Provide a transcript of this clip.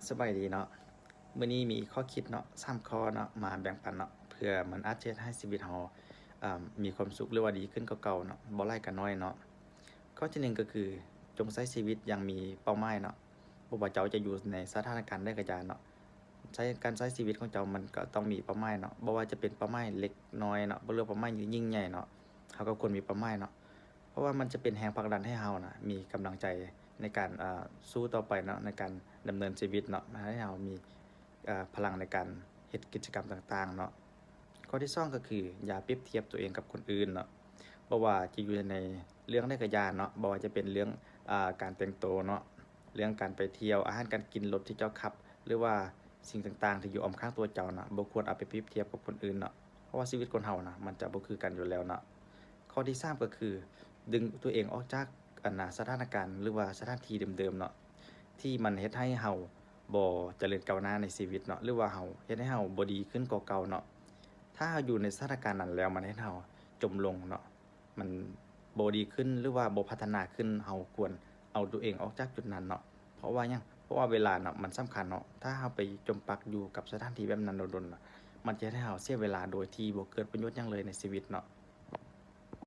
สบายดีเนาะมื้อนี้มีข้อคิดเนาะ3ข้อเนาะมาแบ่งปันเนาะเพื่อมันอาจจะเฮ็ดให้ชีวิตเรามีความสุขหรือว่าดีขึ้นกว่าเก่าเนาะบ่หลายก็น้อยเนาะข้อที่1ก็คือจงใช้ชีวิตอย่างมีเป้าหมายเนาะบ่ว่าเจ้าจะอยู่ในสถานการณ์ใดก็ตามเนาะการใช้ชีวิตของเจ้ามันก็ต้องมีเป้าหมายเนาะบ่ว่าจะเป็นเป้าหมายเล็กน้อยเนาะบ่หรือเป้าหมายยิ่งใหญ่เนาะเราก็ควรมีเป้าหมายเนาะเพราะว่ามันจะเป็นแรงผลักดันให้เราน่ะมีกำลังใจในการสู้ต่อไปเนาะในการดำเนินชีวิตเนาะให้เรามี พลังในการเฮ็ดกิจกรรมต่างๆเนาะข้อที่2ก็คืออย่าเปรียบเทียบตัวเองกับคนอื่นเนาะบ่ว่าจะอยู่ในเรื่องใดก็อย่าเนาะบ่ว่าจะเป็นเรื่องการแต่งตัวเนาะเรื่องการไปเที่ยวอาหารการกินรถที่เจ้าขับหรือว่าสิ่งต่างๆที่อยู่อ้อมข้างตัวเจ้าน่ะบ่ควรเอาไปเปรียบเทียบกับคนอื่นเนาะเพราะว่าชีวิตคนเราน่ะมันจะบ่คือกันอยู่แล้วเนาะข้อที่3ก็คือดึงตัวเองออกจากสถานการณ์หรือว่าสถานที่เดิมๆเนาะที่มันเฮ็ดให้เรา บ่เจริญก้าวหน้าในชีวิตเนาะหรือว่าเราเฮ็ดให้เราบ่ดีขึ้นกว่าเก่าเนาะถ้าเราอยู่ในสถานการณ์นั้นแล้วมันเฮ็ดให้เราจมลงเนาะมันบ่ดีขึ้นหรือว่าบ่พัฒนาขึ้นเราควรเอาตัวเองออกจากจุดนั้นเนาะเพราะว่าหยังเพราะว่าเวลาเนาะมันสำคัญเนาะถ้าเราไปจมปลักอยู่กับสถานที่แบบนั้นโดนๆน่ะมันจะเฮ็ดให้เราเสียเวลาโดยที่บ่เกิดประโยชน์หยังเลยในชีวิตเนาะ